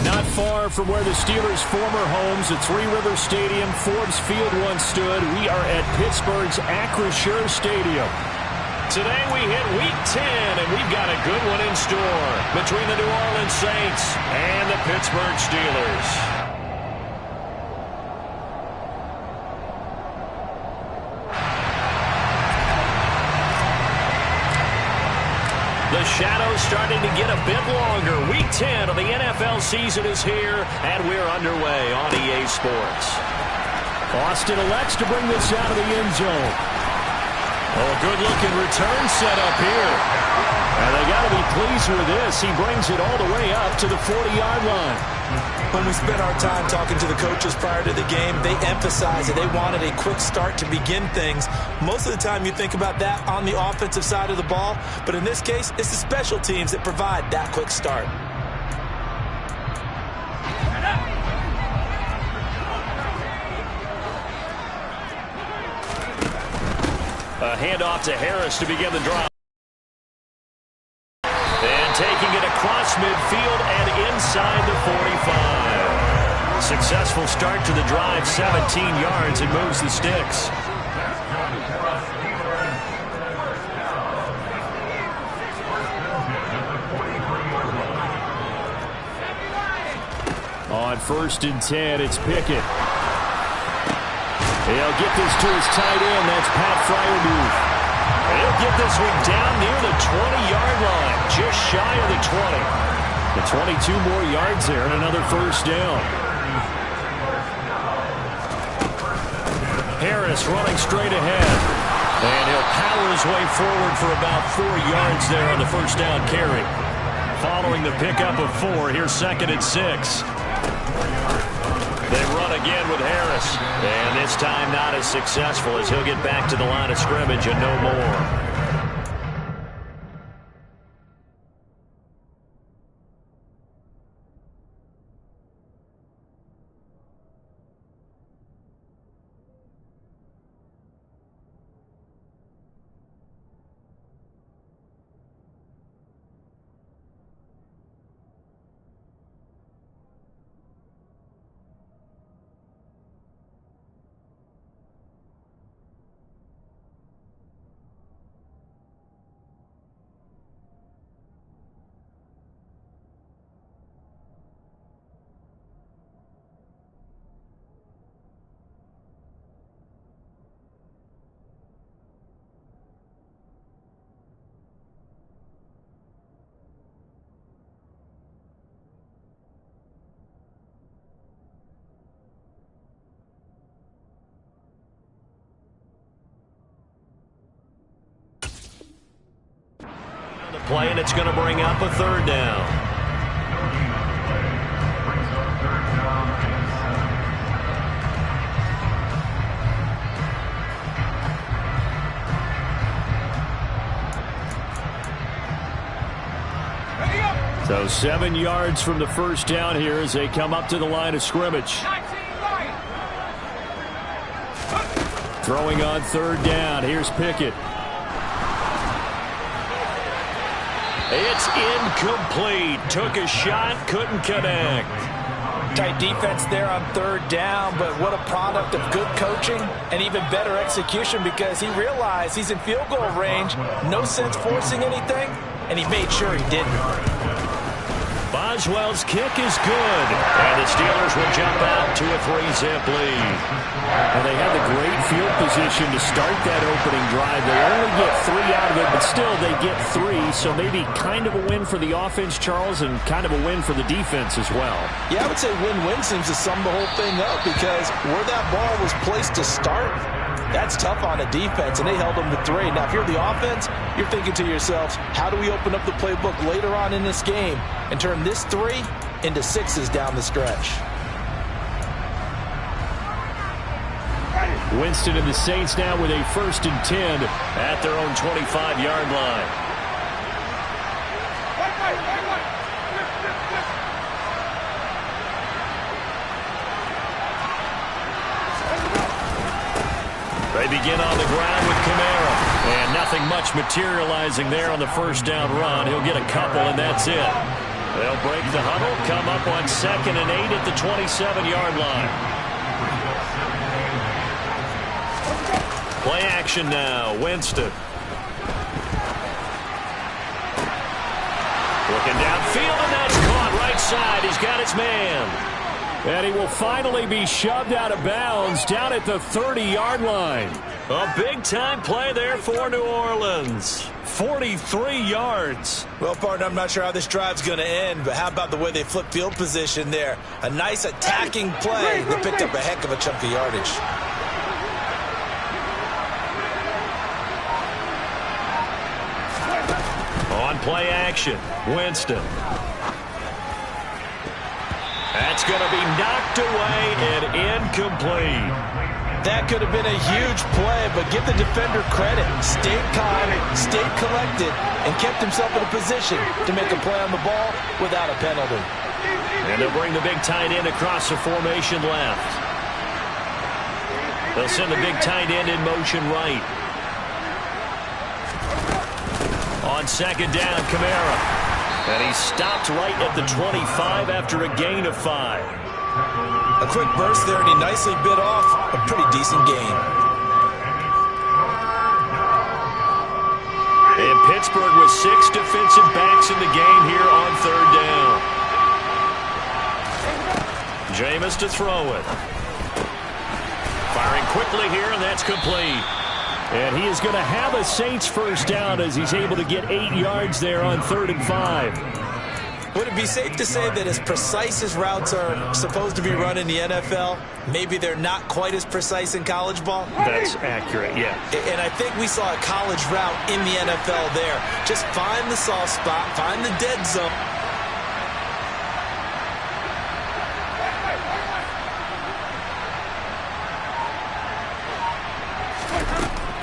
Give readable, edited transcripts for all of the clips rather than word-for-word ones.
Not far from where the Steelers' former homes at Three Rivers Stadium, Forbes Field once stood, we are at Pittsburgh's Acrisure Stadium. Today we hit Week 10, and we've got a good one in store between the New Orleans Saints and the Pittsburgh Steelers. The shadow's starting to get a bit longer. Week 10 of the NFL season is here, and we're underway on EA Sports. Austin elects to bring this out of the end zone. Oh, a good-looking return set up here. And they got to be pleased with this. He brings it all the way up to the 40-yard line. When we spent our time talking to the coaches prior to the game, they emphasized that they wanted a quick start to begin things. Most of the time you think about that on the offensive side of the ball, but in this case, it's the special teams that provide that quick start. A handoff to Harris to begin the drive. And taking it across midfield and inside the 45. Successful start to the drive, 17 yards, and moves the sticks. On 1st and 10, it's Pickett. He'll get this to his tight end. That's Pat Freiermuth. He'll get this one down near the 20-yard line, just shy of the 20. The 22 more yards there and another first down. Harris running straight ahead. And he'll power his way forward for about 4 yards there on the first down carry. Following the pickup of 4, here's 2nd and 6. They run again with Harris. And this time not as successful as he'll get back to the line of scrimmage and no more. Play, and it's going to bring up a 3rd down. So 7 yards from the first down here as they come up to the line of scrimmage. Throwing on 3rd down. Here's Pickett. It's incomplete. Took a shot, couldn't connect. Tight defense there on 3rd down, but what a product of good coaching and even better execution, because he realized he's in field goal range. No sense forcing anything, and he made sure he didn't. Boswell's kick is good, and the Steelers will jump out to a 3-zip lead. And they had the great field position to start that opening drive. They only get 3 out of it, but still they get 3, so maybe kind of a win for the offense, Charles, and kind of a win for the defense as well. Yeah, I would say win-win seems to sum the whole thing up, because where that ball was placed to start, that's tough on a defense, and they held them to 3. Now, if you're the offense, you're thinking to yourselves, how do we open up the playbook later on in this game and turn this 3 into 6s down the stretch? Winston and the Saints now with a 1st and 10 at their own 25-yard line. They begin on the ground with Kamara. And nothing much materializing there on the first down run. He'll get a couple, and that's it. They'll break the huddle, come up on 2nd and 8 at the 27-yard line. Play action now. Winston. Looking downfield, and that's caught right side. He's got his man. And he will finally be shoved out of bounds down at the 30-yard line. A big-time play there for New Orleans. 43 yards. Well, partner, I'm not sure how this drive's going to end, but how about the way they flip field position there? A nice attacking play. They picked up a heck of a chunk of yardage. On play action, Winston. That's going to be knocked away and incomplete. That could have been a huge play, but give the defender credit. Stayed calm, stayed collected, and kept himself in a position to make a play on the ball without a penalty. And they'll bring the big tight end across the formation left. They'll send the big tight end in motion right. On 2nd down, Kamara. And he stopped right at the 25 after a gain of 5. A quick burst there, and he nicely bit off a pretty decent gain. And Pittsburgh with 6 defensive backs in the game here on 3rd down. Jameis to throw it. Firing quickly here, and that's complete. And he is going to have a Saints first down as he's able to get 8 yards there on 3rd and 5. Would it be safe to say that as precise as routes are supposed to be run in the NFL, maybe they're not quite as precise in college ball? That's accurate, yeah. And I think we saw a college route in the NFL there. Just find the soft spot, find the dead zone.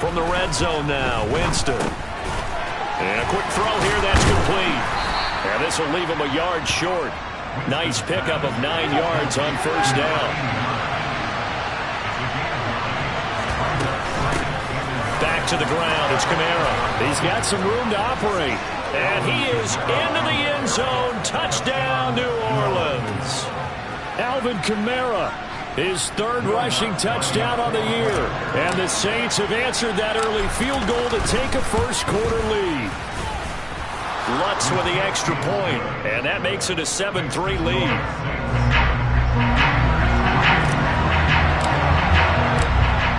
From the red zone now, Winston. And a quick throw here, that's complete. And this will leave him a yard short. Nice pickup of 9 yards on 1st down. Back to the ground, it's Kamara. He's got some room to operate. And he is into the end zone. Touchdown, New Orleans. Alvin Kamara. His 3rd rushing touchdown on the year. And the Saints have answered that early field goal to take a first-quarter lead. Lutz with the extra point, and that makes it a 7-3 lead.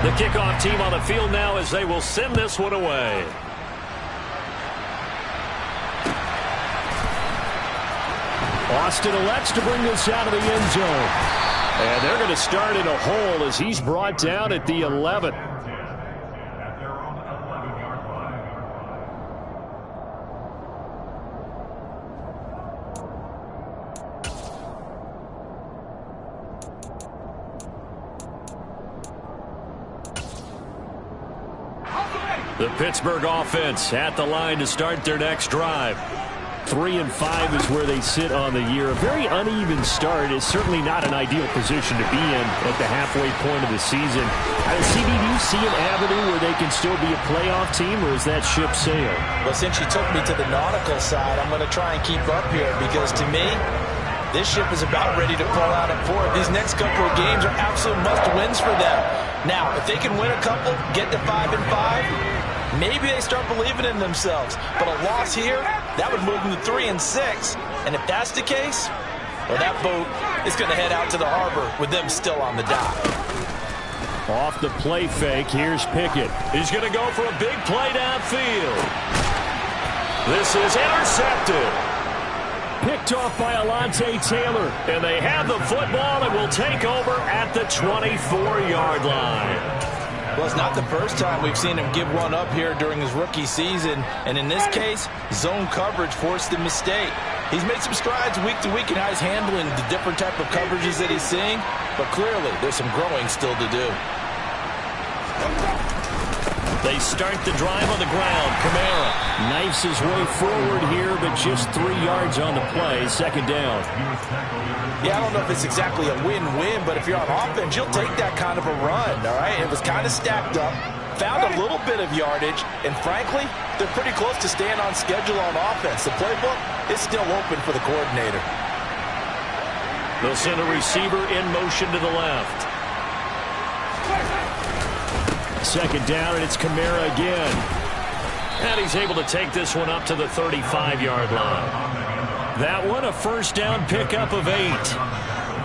The kickoff team on the field now as they will send this one away. Austin elects to bring this out of the end zone. And they're going to start in a hole as he's brought down at the 11. The Pittsburgh offense at the line to start their next drive. 3 and 5 is where they sit on the year. A very uneven start is certainly not an ideal position to be in at the halfway point of the season. CD, do you see an avenue where they can still be a playoff team, or is that ship sailed? Well, since you took me to the nautical side, I'm going to try and keep up here because to me, this ship is about ready to pull out at port. These next couple of games are absolute must-wins for them. Now, if they can win a couple, get to 5 and 5, maybe they start believing in themselves. But a loss here, that would move them to 3 and 6. And if that's the case, well, that boat is going to head out to the harbor with them still on the dock. Off the play fake, here's Pickett. He's going to go for a big play downfield. This is intercepted. Picked off by Alontae Taylor. And they have the football and will take over at the 24-yard line. Well, it's not the first time we've seen him give one up here during his rookie season. And in this case, zone coverage forced the mistake. He's made some strides week to week in how he's handling the different type of coverages that he's seeing. But clearly, there's some growing still to do. They start the drive on the ground. Kamara knifes his way forward here, but just 3 yards on the play. 2nd down. Yeah, I don't know if it's exactly a win-win, but if you're on offense, you'll take that kind of a run, all right? It was kind of stacked up. found a little bit of yardage, and frankly, they're pretty close to staying on schedule on offense. The playbook is still open for the coordinator. They'll send a receiver in motion to the left. Second down, and it's Kamara again. And he's able to take this one up to the 35-yard line. That one, a first down pickup of 8.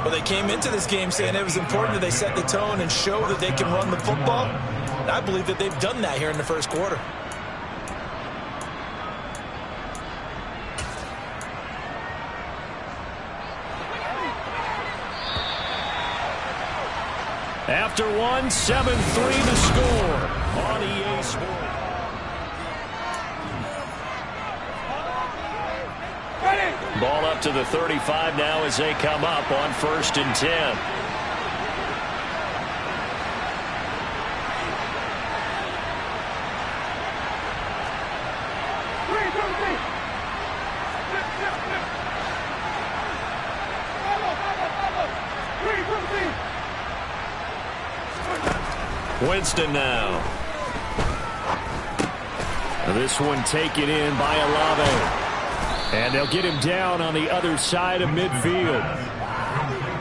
Well, they came into this game saying it was important that they set the tone and show that they can run the football. And I believe that they've done that here in the first quarter. After one, 7-3 to score on EA Sports. Ball up to the 35 now as they come up on 1st and 10. Winston now. This one taken in by Olave. And they'll get him down on the other side of midfield.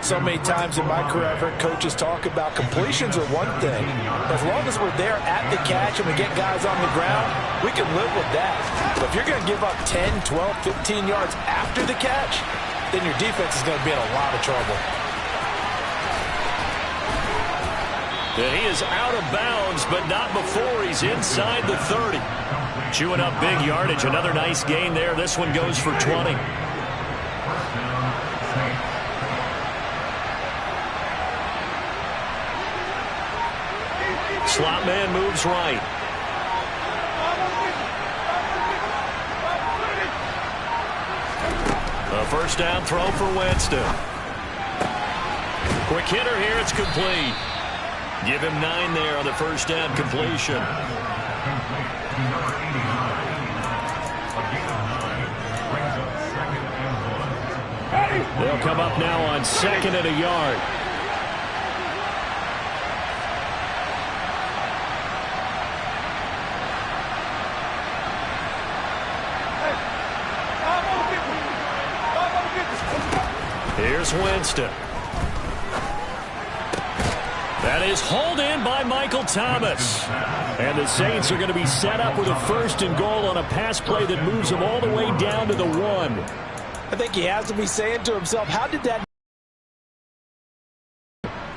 So many times in my career, I've heard coaches talk about completions are one thing. As long as we're there at the catch and we get guys on the ground, we can live with that. But if you're going to give up 10, 12, 15 yards after the catch, then your defense is going to be in a lot of trouble. And he is out of bounds, but not before he's inside the 30. Chewing up big yardage. Another nice gain there. This one goes for 20. Slot man moves right. A first down throw for Winston. Quick hitter here. It's complete. Give him 9 there on the first down completion. They'll come up now on 2nd and a yard. Here's Winston. That is hauled in by Michael Thomas. And the Saints are going to be set up with a 1st and goal on a pass play that moves them all the way down to the 1. I think he has to be saying to himself, how did that?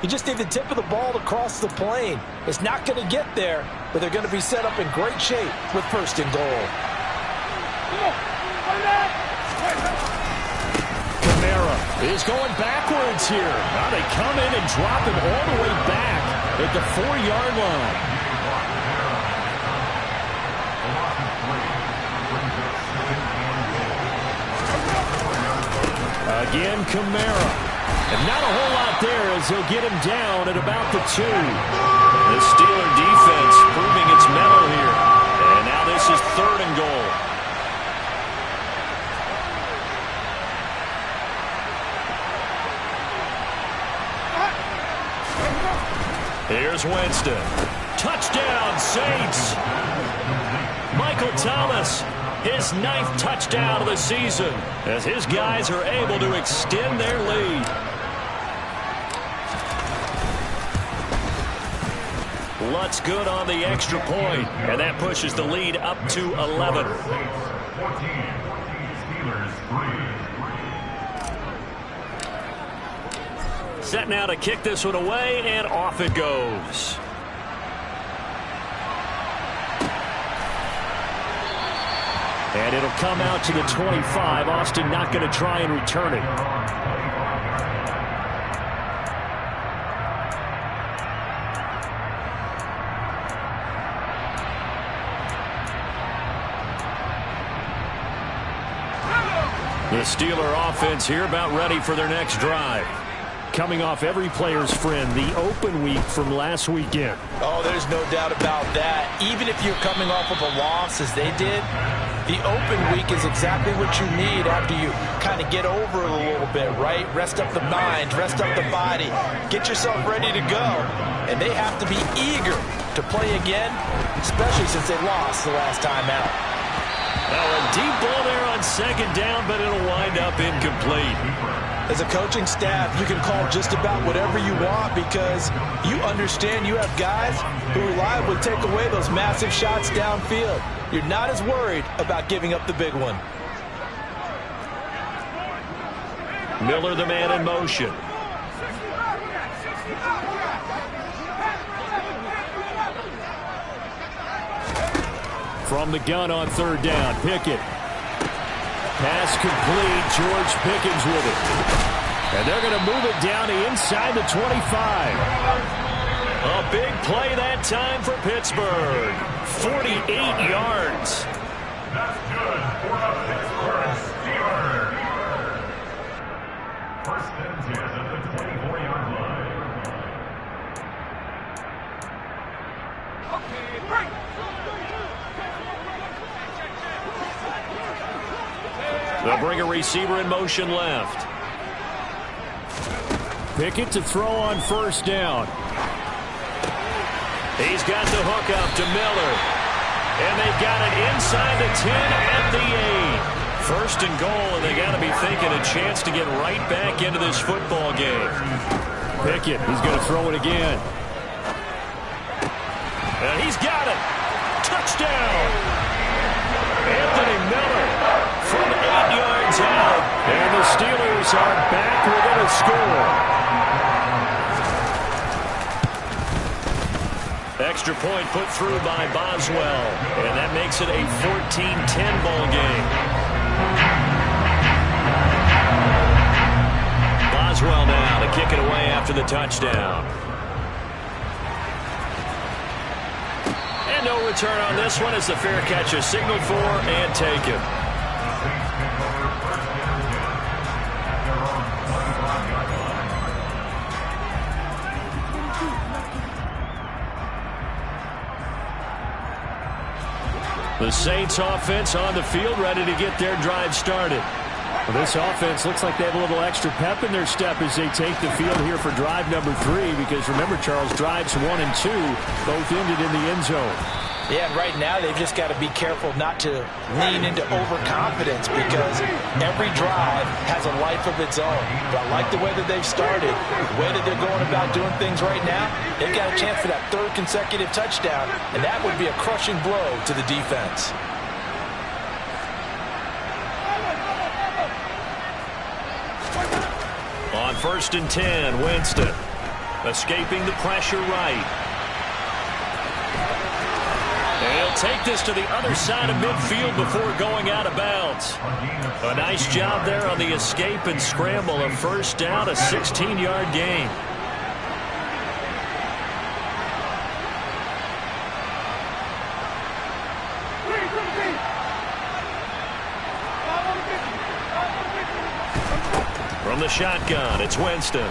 You just need the tip of the ball to cross the plane. It's not going to get there, but they're going to be set up in great shape with 1st and goal. Kamara is going backwards here. Now they come in and drop him all the way back at the 4-yard line. Again, Kamara. And not a whole lot there as they'll get him down at about the 2. The Steeler defense proving its mettle here. And now this is 3rd and goal. Here's Winston. Touchdown, Saints. Michael Thomas, his 9th touchdown of the season, as his guys are able to extend their lead. Lutz good on the extra point, and that pushes the lead up to 11. Set now to kick this one away, and off it goes. And it'll come out to the 25. Austin not going to try and return it. The Steeler offense here about ready for their next drive. Coming off every player's friend, the open week from last weekend. Oh, there's no doubt about that. Even if you're coming off of a loss as they did, the open week is exactly what you need after you kind of get over it a little bit, right? Rest up the mind, rest up the body, get yourself ready to go. And they have to be eager to play again, especially since they lost the last time out. Now a deep ball there on second down, but it'll wind up incomplete. As a coaching staff, you can call just about whatever you want because you understand you have guys who reliably take away those massive shots downfield. You're not as worried about giving up the big one. Miller, the man in motion. From the gun on third down, Pickett. Pass complete. George Pickens with it. And they're going to move it down to inside the 25. A big play that time for Pittsburgh. 48 yards. That's good for a Pittsburgh Steelers. First and 10 at the 24-yard line. Okay, break. They'll bring a receiver in motion left. Pickett to throw on first down. He's got the hook up to Miller. And they've got it inside the 10 at the 8. First and goal, and they got to be thinking a chance to get right back into this football game. Pickett, he's going to throw it again. And he's got it. Touchdown. Anthony Miller from 8 yards out. And the Steelers are back within a score. Extra point put through by Boswell. And that makes it a 14-10 ball game. Boswell now to kick it away after the touchdown. And no return on this one as the fair catch is signaled for and taken. The Saints offense on the field, ready to get their drive started. Well, this offense looks like they have a little extra pep in their step as they take the field here for drive number 3, because remember, Charles, drives 1 and 2 both ended in the end zone. Yeah, and right now they've just got to be careful not to lean into overconfidence because every drive has a life of its own. But I like the way that they've started, the way that they're going about doing things right now. They've got a chance for that 3rd consecutive touchdown, and that would be a crushing blow to the defense. On first and 10, Winston escaping the pressure right. And he'll take this to the other side of midfield before going out of bounds. A nice job there on the escape and scramble. A first down, a 16-yard gain. From the shotgun, it's Winston.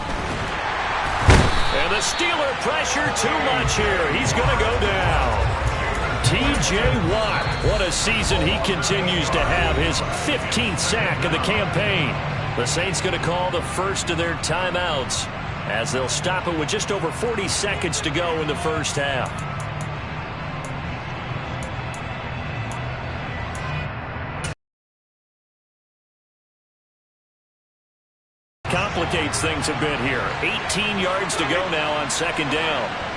And the Steeler pressure too much here. He's going to go down. T.J. Watt, what a season he continues to have. His 15th sack of the campaign. The Saints going to call the first of their timeouts as they'll stop it with just over 40 seconds to go in the first half. Complicates things a bit here. 18 yards to go now on second down.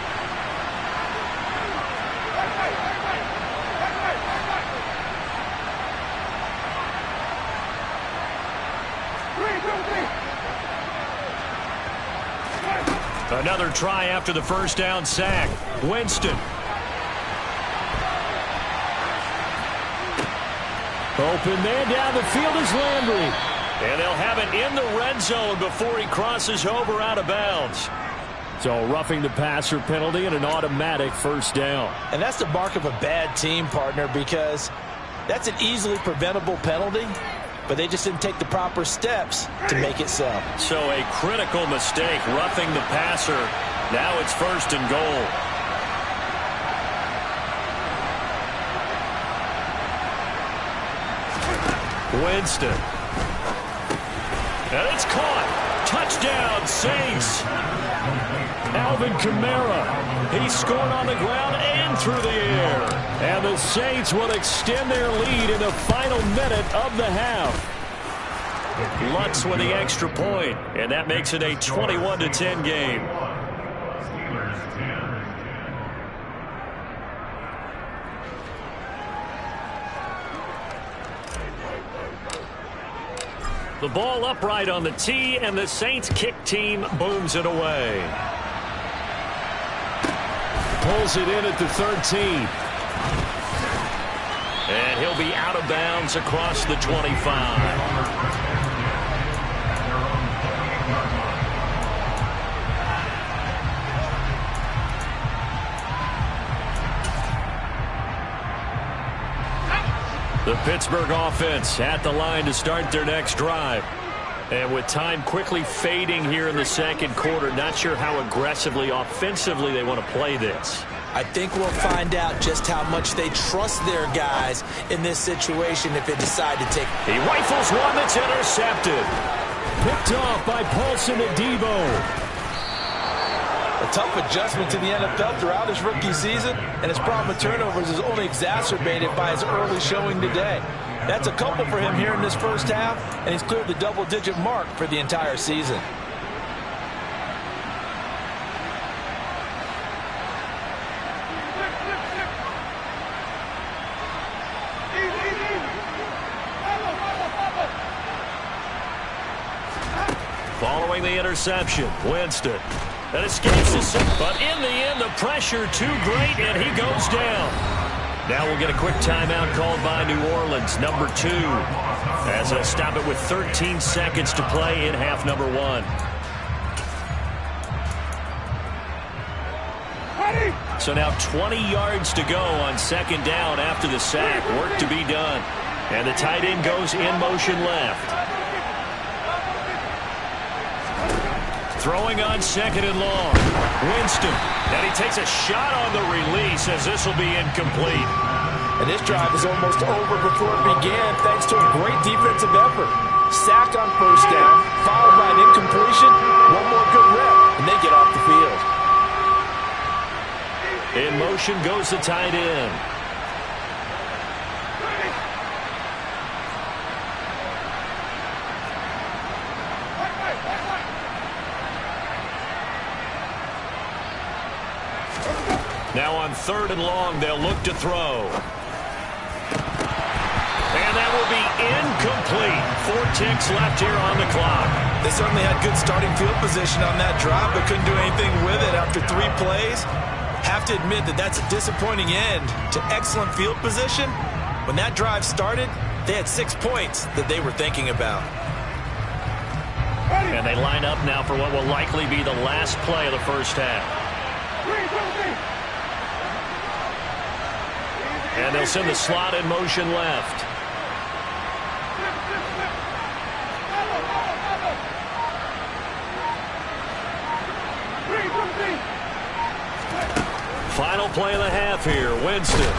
Another try after the first down sack. Winston. Open man down the field is Landry. And they'll have it in the red zone before he crosses over out of bounds. So roughing the passer penalty and an automatic first down. And that's the mark of a bad team, partner, because that's an easily preventable penalty, but they just didn't take the proper steps to make it so. So a critical mistake, roughing the passer. Now it's first and goal. Winston. And it's caught. Touchdown, Saints. Alvin Kamara. He scored on the ground and through the air. And the Saints will extend their lead in the final minute of the half. Lutz with the extra point, and that makes it a 21-10 game. The ball upright on the tee, and the Saints kick team booms it away. Pulls it in at the 13. And he'll be out of bounds across the 25. The Pittsburgh offense at the line to start their next drive. And with time quickly fading here in the second quarter, not sure how aggressively, offensively they want to play this. I think we'll find out just how much they trust their guys in this situation if they decide to take. He rifles one that's intercepted. Picked off by Paulson Adebo. A tough adjustment to the NFL throughout his rookie season, and his problem with turnovers is only exacerbated by his early showing today. That's a couple for him here in this first half, and he's cleared the double-digit mark for the entire season. Following the interception, Winston. That escapes the, but in the end, the pressure too great, and he goes down. Now we'll get a quick timeout called by New Orleans, number 2, as they'll stop it with 13 seconds to play in half number 1. So now 20 yards to go on second down after the sack. Work to be done. And the tight end goes in motion left. Throwing on second and long. Winston. And he takes a shot on the release as this will be incomplete. And this drive is almost over before it began thanks to a great defensive effort. Sack on first down, followed by an incompletion. One more good rep, and they get off the field. In motion goes the tight end. Now on third and long, they'll look to throw. And that will be incomplete. 4 ticks left here on the clock. They certainly had good starting field position on that drive, but couldn't do anything with it after 3 plays. Have to admit that that's a disappointing end to excellent field position. When that drive started, they had 6 points that they were thinking about. And they line up now for what will likely be the last play of the first half. And they'll send the slot in motion left. Final play of the half here. Winston.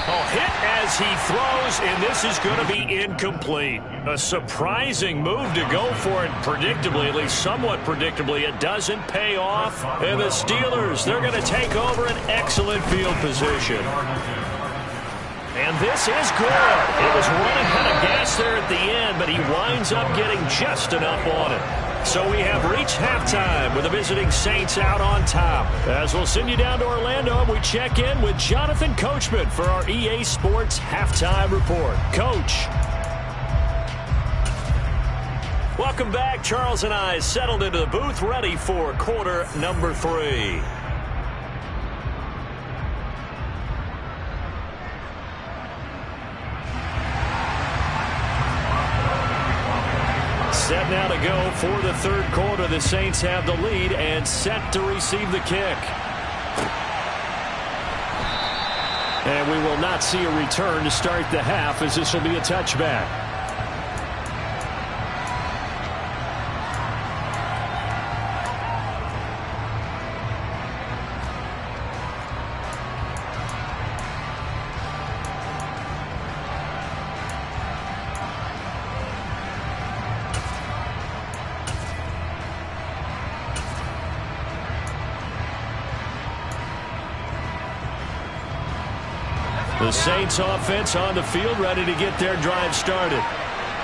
Oh, hit as he throws, and this is going to be incomplete. A surprising move to go for it predictably, at least somewhat predictably. It doesn't pay off. And the Steelers, they're going to take over an excellent field position. And this is good. It was running out of gas there at the end, but he winds up getting just enough on it. So we have reached halftime with the visiting Saints out on top. As we'll send you down to Orlando, and we check in with Jonathan Coachman for our EA Sports Halftime Report. Coach. Welcome back. Charles and I settled into the booth, ready for quarter number 3. Set now to go for the third quarter. The Saints have the lead and set to receive the kick. And we will not see a return to start the half, as this will be a touchback. The Saints offense on the field, ready to get their drive started.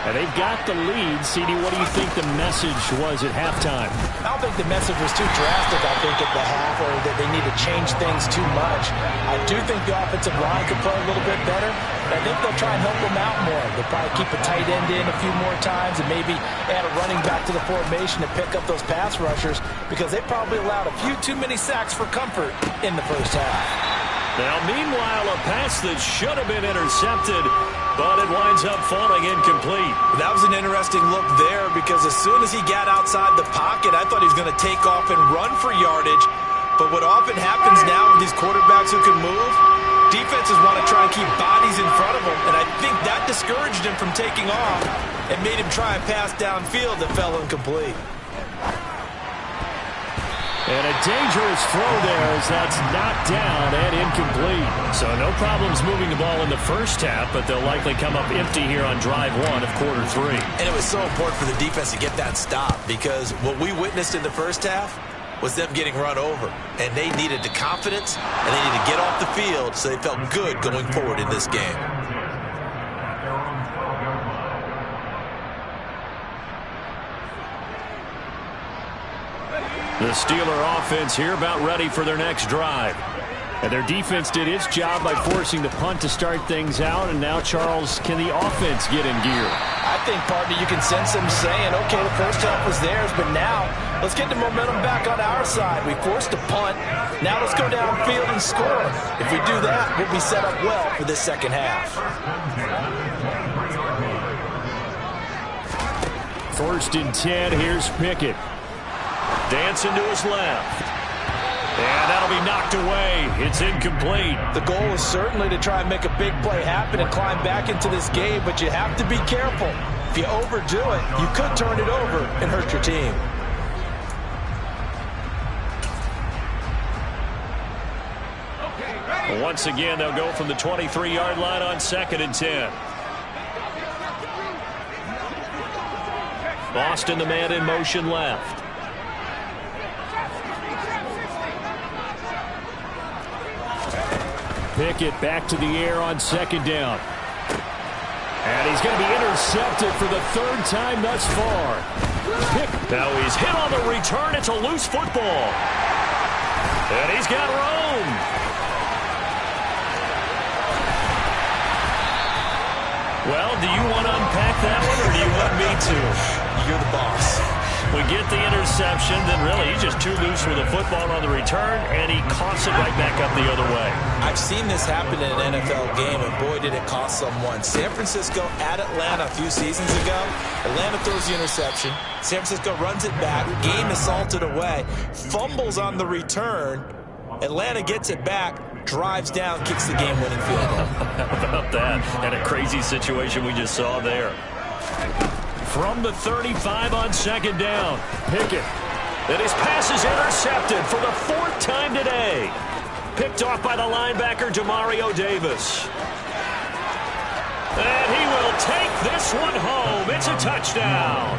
And they've got the lead. CD, what do you think the message was at halftime? I don't think the message was too drastic, I think, at the half, or that they need to change things too much. I do think the offensive line could play a little bit better. I think they'll try and help them out more. They'll probably keep a tight end in a few more times and maybe add a running back to the formation to pick up those pass rushers, because they probably allowed a few too many sacks for comfort in the first half. Now, meanwhile, a pass that should have been intercepted, but it winds up falling incomplete. That was an interesting look there, because as soon as he got outside the pocket, I thought he was going to take off and run for yardage. But what often happens now with these quarterbacks who can move, defenses want to try and keep bodies in front of them, and I think that discouraged him from taking off and made him try and pass downfield that fell incomplete. And a dangerous throw there as that's knocked down and incomplete. So no problems moving the ball in the first half, but they'll likely come up empty here on drive one of quarter three. And it was so important for the defense to get that stop, because what we witnessed in the first half was them getting run over. And they needed the confidence, and they needed to get off the field so they felt good going forward in this game. The Steeler offense here about ready for their next drive. And their defense did its job by forcing the punt to start things out. And now, Charles, can the offense get in gear? I think, partner, you can sense them saying, okay, the first half was theirs, but now let's get the momentum back on our side. We forced a punt. Now let's go downfield and score. If we do that, we'll be set up well for this second half. First and 10, here's Pickett. Dancing to his left. And that'll be knocked away. It's incomplete. The goal is certainly to try and make a big play happen and climb back into this game, but you have to be careful. If you overdo it, you could turn it over and hurt your team. Once again, they'll go from the 23-yard line on 2nd and 10. Boston, the man in motion left. Pickett back to the air on 2nd down. And he's going to be intercepted for the 3rd time thus far. Now he's hit on the return. It's a loose football. And he's got room. Well, do you want to unpack that one, or do you want me to? You're the boss. We get the interception, then really he's just too loose with the football on the return, and he coughs it right back up the other way. I've seen this happen in an NFL game, and boy, did it cost someone. San Francisco at Atlanta a few seasons ago. Atlanta throws the interception. San Francisco runs it back. Game is salted away. Fumbles on the return. Atlanta gets it back. Drives down, kicks the game-winning field goal. How about that? And a crazy situation we just saw there. From the 35 on 2nd down, Pickett. And his pass is intercepted for the 4th time today. Picked off by the linebacker, Demario Davis. And he will take this one home. It's a touchdown.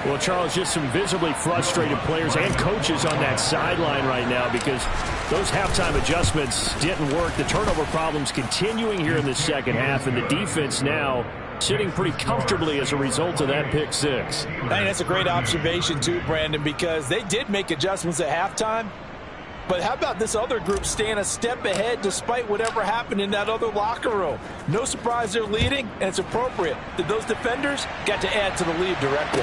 Well, Charles, just some visibly frustrated players and coaches on that sideline right now, because those halftime adjustments didn't work. The turnover problems continuing here in the second half, and the defense now sitting pretty comfortably as a result of that pick six. I think that's a great observation too, Brandon, because they did make adjustments at halftime. But how about this other group staying a step ahead despite whatever happened in that other locker room? No surprise they're leading, and it's appropriate that those defenders got to add to the lead directly.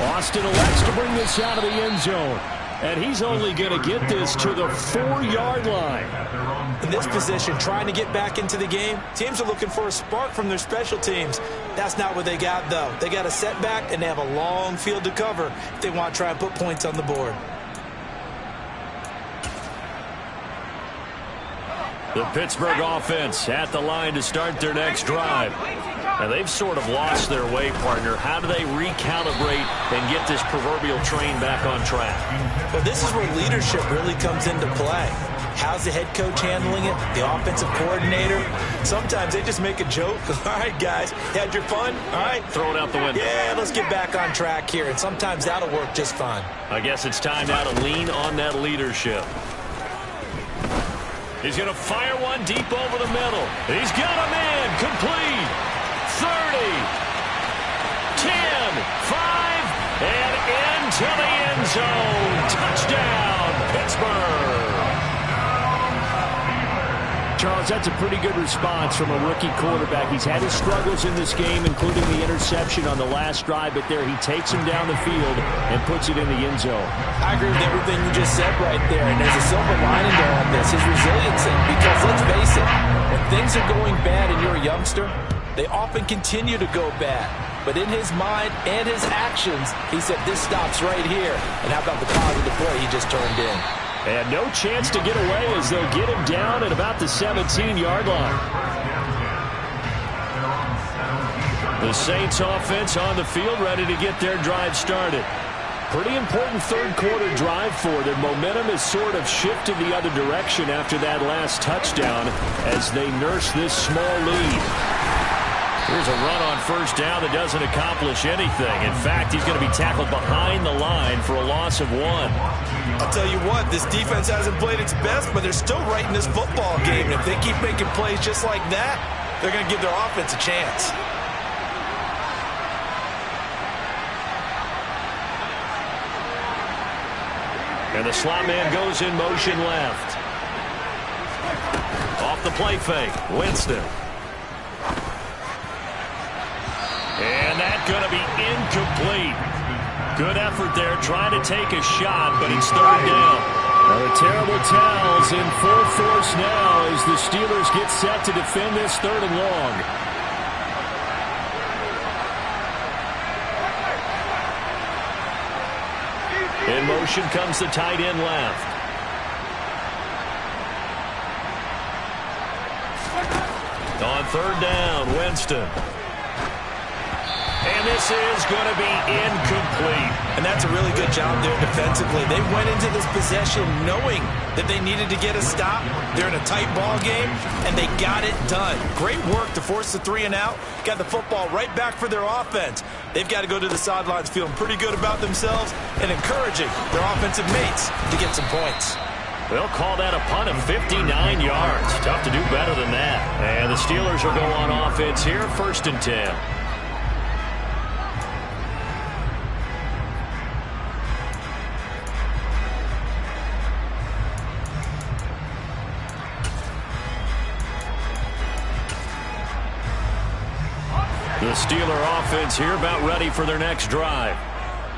Austin elects to bring this out of the end zone. And he's only going to get this to the 4-yard line. In this position, trying to get back into the game, teams are looking for a spark from their special teams. That's not what they got, though. They got a setback, and they have a long field to cover if they want to try and put points on the board. The Pittsburgh offense at the line to start their next drive. Now, they've sort of lost their way, partner. How do they recalibrate and get this proverbial train back on track? Well, this is where leadership really comes into play. How's the head coach handling it? The offensive coordinator? Sometimes they just make a joke. All right, guys, had your fun? All right. Throw it out the window. Yeah, let's get back on track here. And sometimes that'll work just fine. I guess it's time now to lean on that leadership. He's going to fire one deep over the middle. He's got a man complete. 30, 10, 5, and into the end zone. Touchdown, Pittsburgh. Charles, that's a pretty good response from a rookie quarterback. He's had his struggles in this game, including the interception on the last drive, but there he takes him down the field and puts it in the end zone. I agree with everything you just said right there, and there's a silver lining to all this, his resiliency, because let's face it, when things are going bad and you're a youngster, they often continue to go bad. But in his mind and his actions, he said, this stops right here. And how about the positive play he just turned in? And no chance to get away as they'll get him down at about the 17-yard line. The Saints offense on the field, ready to get their drive started. Pretty important third-quarter drive for them. Momentum has sort of shifted the other direction after that last touchdown as they nurse this small lead. Here's a run on first down that doesn't accomplish anything. In fact, he's going to be tackled behind the line for a loss of 1. I'll tell you what, this defense hasn't played its best, but they're still right in this football game. And if they keep making plays just like that, they're going to give their offense a chance. And the slot man goes in motion left. Off the play fake, Winston. And that's going to be incomplete. Good effort there, trying to take a shot, but it's third down. Now the terrible towels in full force now as the Steelers get set to defend this 3rd and long. In motion comes the tight end left. On 3rd down, Winston. And this is going to be incomplete. And that's a really good job there defensively. They went into this possession knowing that they needed to get a stop. They're in a tight ball game, and they got it done. Great work to force the 3 and out. Got the football right back for their offense. They've got to go to the sidelines feeling pretty good about themselves and encouraging their offensive mates to get some points. They'll call that a punt of 59 yards. Tough to do better than that. And the Steelers will go on offense here, 1st and 10. The Steeler offense here about ready for their next drive.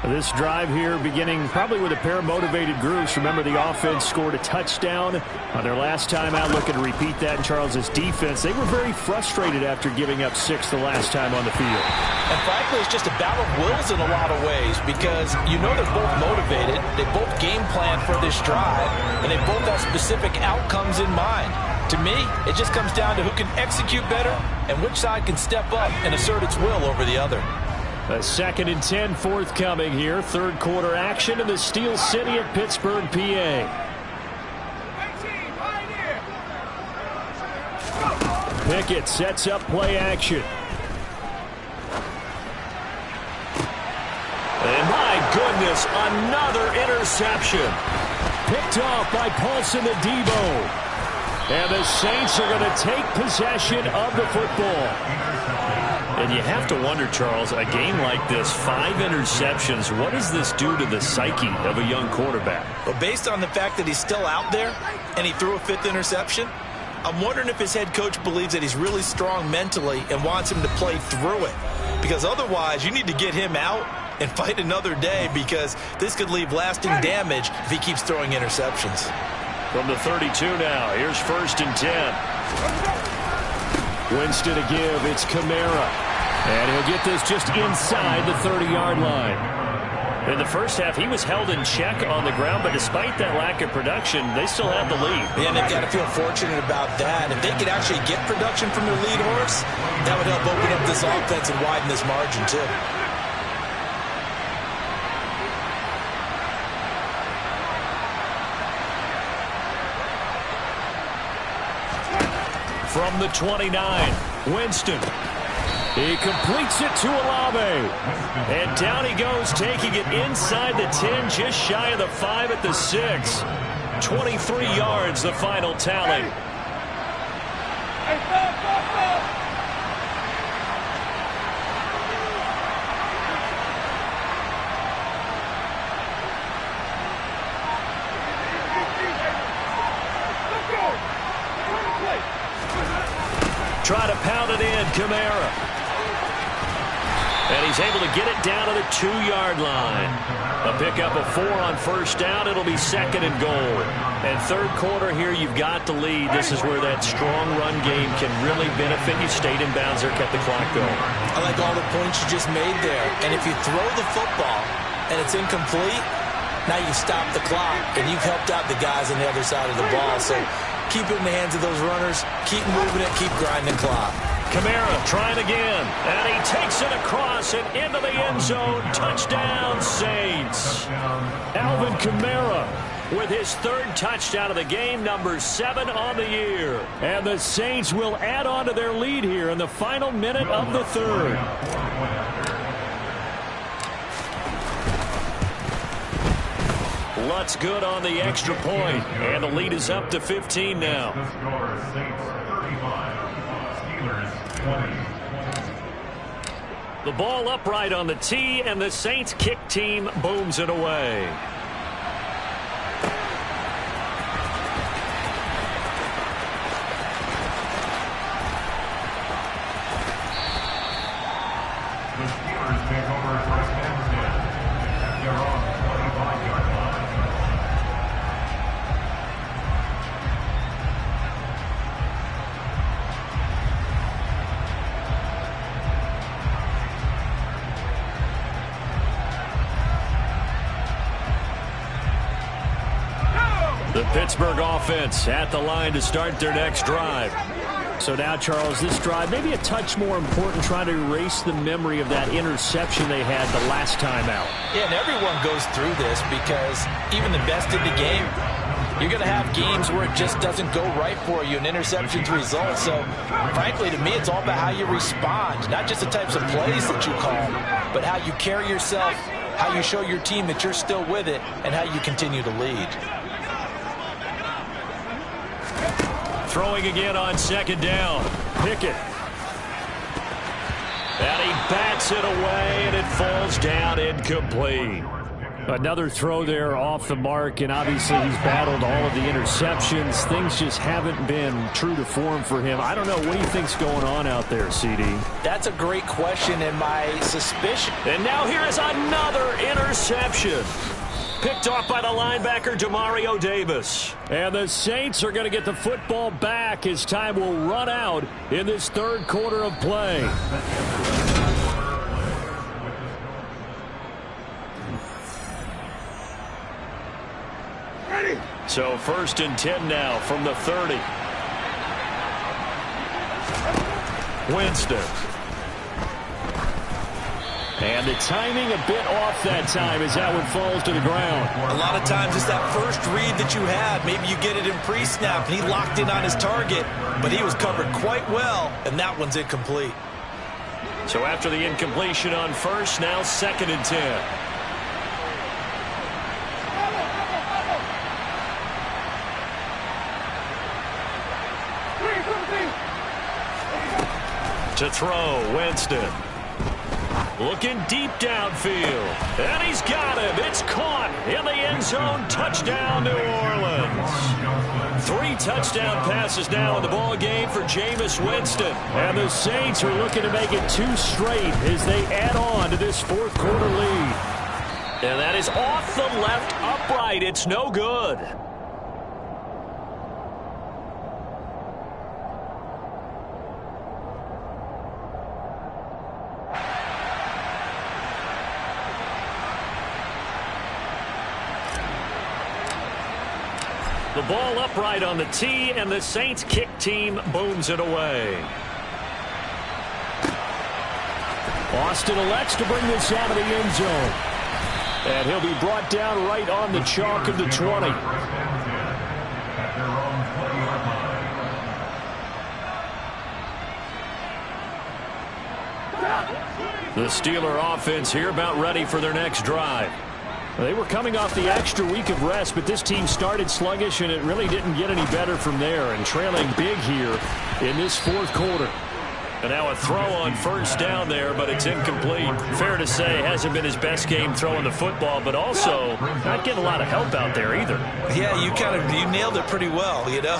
This drive here beginning probably with a pair of motivated groups. Remember, the offense scored a touchdown on their last time out. Looking to repeat that in Charles's defense. They were very frustrated after giving up 6 the last time on the field. And frankly, it's just a battle of wills in a lot of ways because you know they're both motivated. They both game plan for this drive, and they both have specific outcomes in mind. To me, it just comes down to who can execute better and which side can step up and assert its will over the other. A 2nd and 10 forthcoming here. 3rd quarter action in the Steel City of Pittsburgh, PA. Pickett sets up play action. And my goodness, another interception. Picked off by Paulson Adebo. And the Saints are going to take possession of the football. And you have to wonder, Charles, a game like this, 5 interceptions, what does this do to the psyche of a young quarterback? But based on the fact that he's still out there and he threw a 5th interception, I'm wondering if his head coach believes that he's really strong mentally and wants him to play through it. Because otherwise, you need to get him out and fight another day because this could leave lasting damage if he keeps throwing interceptions. From the 32 now, here's 1st and 10. Winston to give, it's Kamara. And he'll get this just inside the 30-yard line. In the first half, he was held in check on the ground, but despite that lack of production, they still have the lead. Yeah, and they've got to feel fortunate about that. If they could actually get production from their lead horse, that would help open up this offense and widen this margin, too. From the 29, Winston. He completes it to Olave. And down he goes, taking it inside the 10, just shy of the 5 at the 6. 23 yards, the final tally. Try to pound it in, Kamara. And he's able to get it down to the 2-yard line. A pickup of 4 on first down. It'll be 2nd and goal. And third quarter here, you've got to lead. This is where that strong run game can really benefit you. Stayed in bounds there, kept the clock going. I like all the points you just made there. And if you throw the football and it's incomplete, now you stop the clock, and you've helped out the guys on the other side of the ball. So keep it in the hands of those runners. Keep moving it. Keep grinding clock. Kamara trying again. And he takes it across and into the end zone. Touchdown, Saints. Alvin Kamara with his 3rd touchdown of the game, number 7 on the year. And the Saints will add on to their lead here in the final minute of the 3rd. Lutz good on the extra point, and the lead is up to 15 now. The score, Saints 35, Steelers 20. The ball upright on the tee, and the Saints kick team booms it away. The Steelers take over first and 10 at their own 25-yard line. The Pittsburgh offense at the line to start their next drive. So now, Charles, this drive maybe a touch more important, trying to erase the memory of that interception they had the last time out. Yeah, and everyone goes through this because even the best in the game, you're going to have games where it just doesn't go right for you, and interceptions result. So, frankly, to me, it's all about how you respond, not just the types of plays that you call, but how you carry yourself, how you show your team that you're still with it, and how you continue to lead. Throwing again on 2nd down. Pickett. And he bats it away, and it falls down incomplete. Another throw there off the mark, and obviously he's battled all of the interceptions. Things just haven't been true to form for him. I don't know. What do you think's going on out there, CD? That's a great question, and my suspicion. And now here is another interception. Picked off by the linebacker, Demario Davis. And the Saints are going to get the football back as time will run out in this 3rd quarter of play. So 1st and 10 now from the 30. Winston. And the timing a bit off that time as that one falls to the ground. A lot of times it's that first read that you had. Maybe you get it in pre-snap, and he locked in on his target, but he was covered quite well, and that one's incomplete. So after the incompletion on first, now 2nd and 10. To throw, Winston. Looking deep downfield. And he's got him. It's caught in the end zone. Touchdown, New Orleans. 3 touchdown passes now in the ball game for Jameis Winston. And the Saints are looking to make it 2 straight as they add on to this 4th quarter lead. And that is off the left upright. It's no good. The ball upright on the tee, and the Saints kick team booms it away. Austin elects to bring this out of the end zone. And he'll be brought down right on the chalk of the 20. The Steeler offense here about ready for their next drive. They were coming off the extra week of rest, but this team started sluggish, and it really didn't get any better from there, and trailing big here in this fourth quarter. And now a throw on first down there, but it's incomplete. Fair to say, hasn't been his best game throwing the football, but also not getting a lot of help out there either. Yeah, you nailed it pretty well, you know.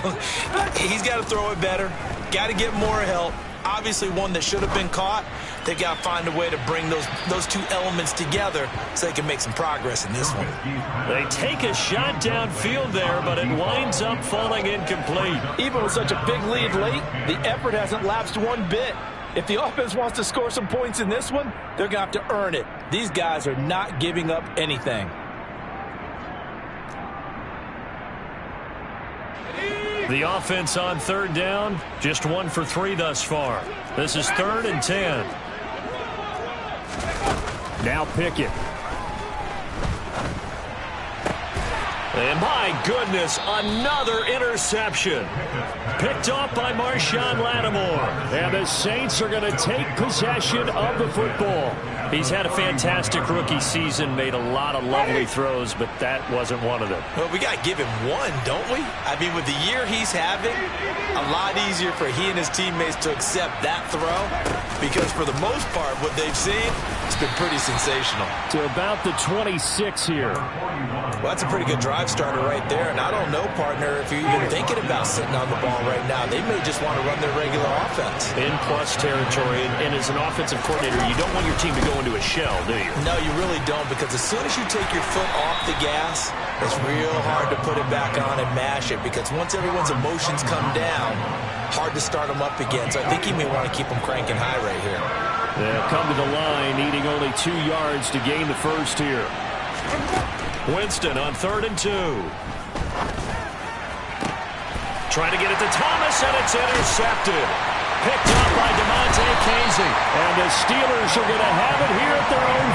He's got to throw it better, got to get more help. Obviously one that should have been caught. They got to find a way to bring those two elements together so they can make some progress in this one. They take a shot downfield there, but it winds up falling incomplete. Even with such a big lead late, the effort hasn't lapsed one bit. If the offense wants to score some points in this one, they're going to have to earn it. These guys are not giving up anything. The offense on third down, just 1 for 3 thus far. This is 3rd and 10. Now Pickett. And my goodness, another interception. Picked off by Marshawn Lattimore. And the Saints are going to take possession of the football. He's had a fantastic rookie season, made a lot of lovely throws, but that wasn't one of them. Well, we got to give him one, don't we? I mean, with the year he's having, a lot easier for he and his teammates to accept that throw, because for the most part, what they've seen, it's been pretty sensational. To about the 26 here. Well, that's a pretty good drive starter right there, and I don't know, partner, if you're even thinking about sitting on the ball right now. They may just want to run their regular offense. In plus territory, and as an offensive coordinator, you don't want your team to go into a shell, do you? No, you really don't, because as soon as you take your foot off the gas, it's real hard to put it back on and mash it, because once everyone's emotions come down, hard to start them up again. So I think you may want to keep them cranking high right here. They'll come to the line, needing only 2 yards to gain the first here. Winston on 3rd and 2. Trying to get it to Thomas, and it's intercepted. Picked up by DeMonte Casey. And the Steelers are going to have it here at their own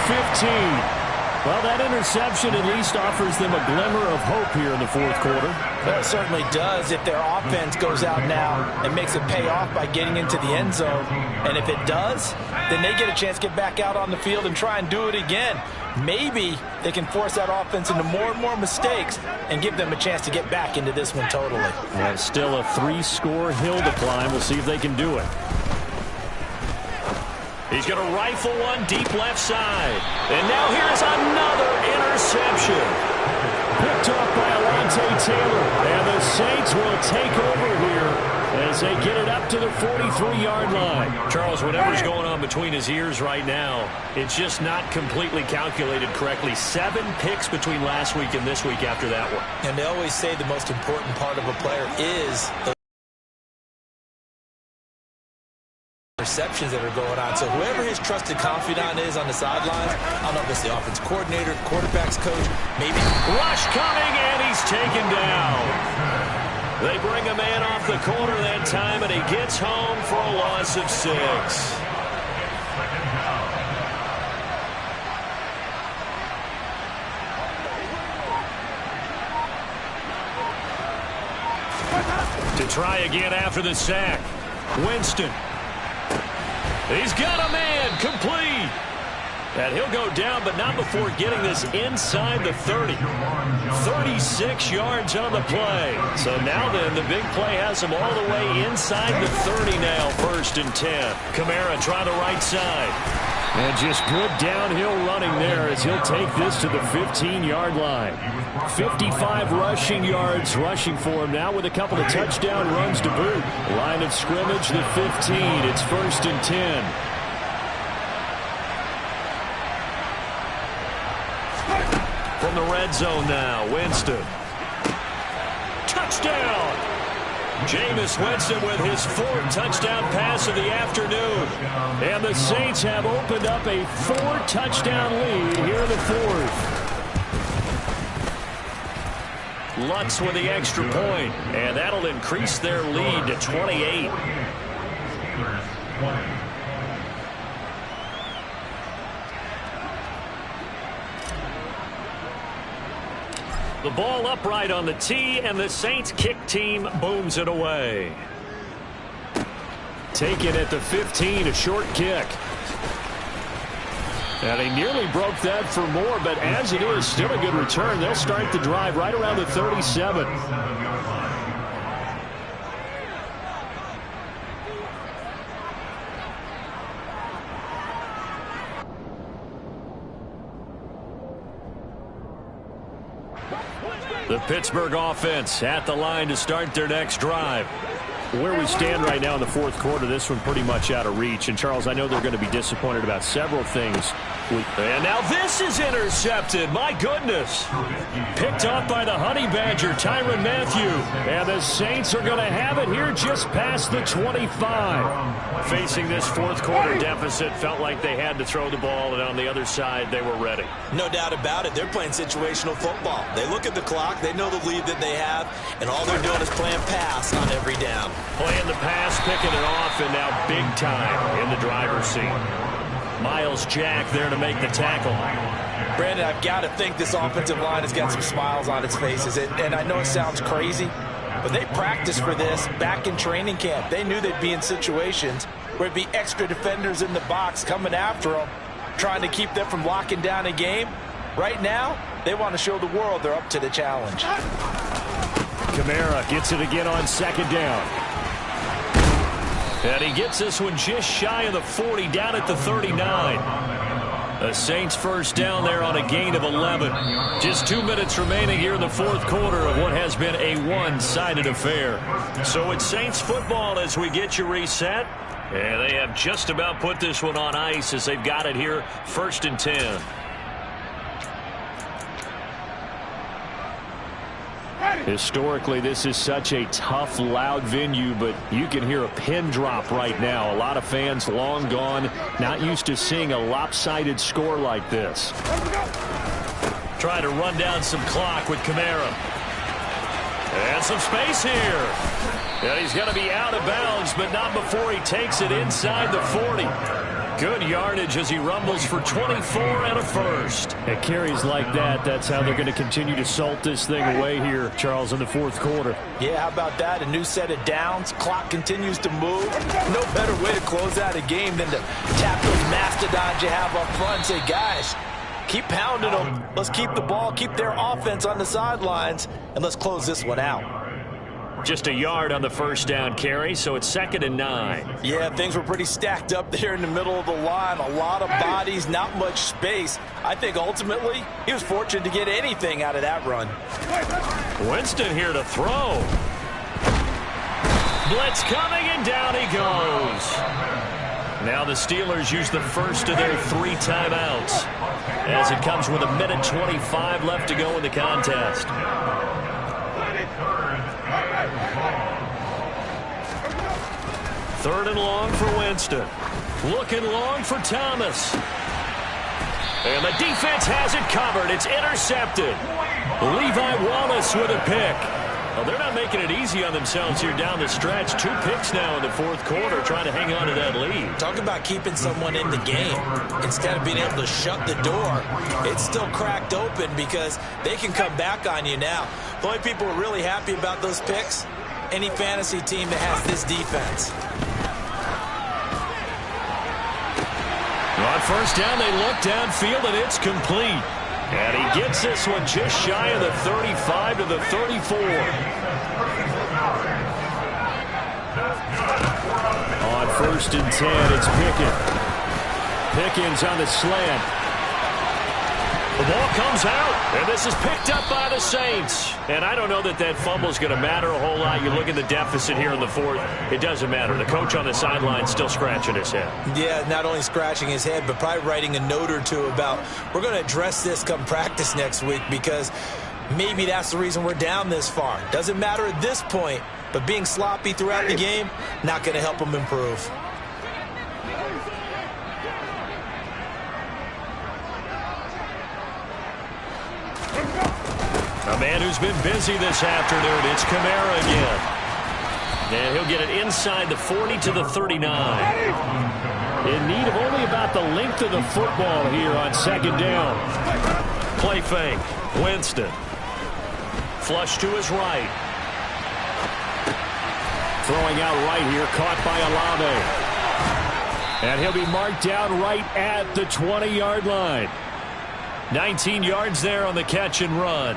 15. Well, that interception at least offers them a glimmer of hope here in the fourth quarter. Well, it certainly does if their offense goes out now and makes it pay off by getting into the end zone. And if it does, then they get a chance to get back out on the field and try and do it again. Maybe they can force that offense into more and more mistakes and give them a chance to get back into this one totally. And still a 3-score hill to climb. We'll see if they can do it. He's going to rifle one deep left side. And now here's another interception. Picked off by Alontae Taylor. And the Saints will take over here as they get it up to the 43-yard line. Charles, whatever's going on between his ears right now, it's just not completely calculated correctly. 7 picks between last week and this week after that one. And they always say the most important part of a player is the receptions that are going on. So whoever his trusted confidant is on the sidelines, I don't know if it's the offense coordinator, quarterback's coach, maybe. Rush coming, and he's taken down. They bring a man off the corner that time, and he gets home for a loss of 6. To try again after the sack. Winston. He's got a man, complete. And he'll go down, but not before getting this inside the 30. 36 yards on the play. So now then, the big play has him all the way inside the 30 now, 1st and 10. Kamara try the right side. And just good downhill running there as he'll take this to the 15-yard line. 55 rushing yards rushing for him now with a couple of touchdown runs to boot. Line of scrimmage, the 15. It's 1st and 10. From the red zone now, Winston. Touchdown! Jameis Winston with his 4th touchdown pass of the afternoon. And the Saints have opened up a 4-touchdown lead here in the 4th. Lutz with the extra point, and that'll increase their lead to 28. The ball upright on the tee, and the Saints kick team booms it away. Taken at the 15, a short kick. And he nearly broke that for more, but as it is, still a good return. They'll start the drive right around the 37. The Pittsburgh offense at the line to start their next drive. Where we stand right now in the fourth quarter, this one pretty much out of reach. And, Charles, I know they're going to be disappointed about several things. And now this is intercepted. My goodness. Picked off by the Honey Badger, Tyrann Mathieu. And the Saints are going to have it here just past the 25. Facing this fourth quarter deficit, felt like they had to throw the ball, and on the other side, they were ready. No doubt about it. They're playing situational football. They look at the clock. They know the lead that they have, and all they're doing is playing pass on every down. Playing the pass, picking it off, and now big time in the driver's seat. Myles Jack there to make the tackle. Brandon, I've got to think this offensive line has got some smiles on its faces. And I know it sounds crazy, but they practiced for this back in training camp. They knew they'd be in situations where it'd be extra defenders in the box coming after them, trying to keep them from locking down a game. Right now, they want to show the world they're up to the challenge. Kamara gets it again on second down. And he gets this one just shy of the 40, down at the 39. The Saints first down there on a gain of 11. Just 2 minutes remaining here in the fourth quarter of what has been a one-sided affair. So it's Saints football as we get you reset. And they have just about put this one on ice as they've got it here, 1st and 10. Historically, this is such a tough, loud venue, but you can hear a pin drop right now. A lot of fans long gone, not used to seeing a lopsided score like this. Trying to run down some clock with Kamara. And some space here. And he's going to be out of bounds, but not before he takes it inside the 40. Good yardage as he rumbles for 24 and a first. At carries like that, that's how they're going to continue to salt this thing away here, Charles, in the fourth quarter. Yeah, how about that? A new set of downs. Clock continues to move. No better way to close out a game than to tap those mastodons you have up front and say, guys, keep pounding them. Let's keep the ball, keep their offense on the sidelines, and let's close this one out. Just a yard on the first down carry, so it's 2nd and 9. Yeah, things were pretty stacked up there in the middle of the line. A lot of bodies, not much space. I think ultimately he was fortunate to get anything out of that run. Winston here to throw. Blitz coming, and down he goes. Now the Steelers use the first of their 3 timeouts as it comes with 1:25 left to go in the contest. 3rd and long for Winston. Looking long for Thomas. And the defense has it covered. It's intercepted. Levi Wallace with a pick. Well, they're not making it easy on themselves here down the stretch. 2 picks now in the fourth quarter, trying to hang on to that lead. Talk about keeping someone in the game. Instead of being able to shut the door, it's still cracked open because they can come back on you now. The only people who are really happy about those picks, any fantasy team that has this defense. On first down, they look downfield, and it's complete. And he gets this one just shy of the 35 to the 34. On 1st and 10, it's Pickens. Pickens on the slant. The ball comes out, and this is picked up by the Saints. And I don't know that that fumble is going to matter a whole lot. You look at the deficit here in the fourth, it doesn't matter. The coach on the sideline still scratching his head. Yeah, not only scratching his head, but probably writing a note or two about, we're going to address this come practice next week because maybe that's the reason we're down this far. Doesn't matter at this point, but being sloppy throughout the game, not going to help them improve. A man who's been busy this afternoon, it's Kamara again. And he'll get it inside the 40 to the 39. In need of only about the length of the football here on 2nd down. Play fake. Winston. Flush to his right. Throwing out right here, caught by Olave. And he'll be marked down right at the 20-yard line. 19 yards there on the catch and run.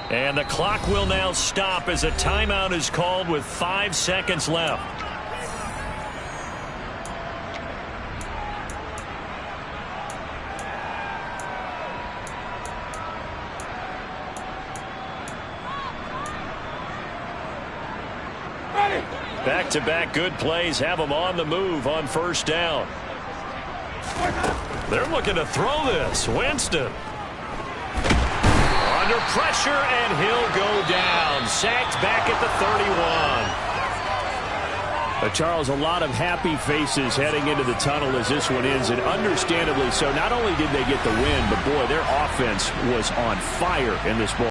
And the clock will now stop as a timeout is called with 5 seconds left. Back-to-back good plays have them on the move on first down. They're looking to throw this. Winston. Under pressure, and he'll go down. Sacked back at the 31. Charles, a lot of happy faces heading into the tunnel as this one ends, and understandably so. Not only did they get the win, but boy, their offense was on fire in this ball.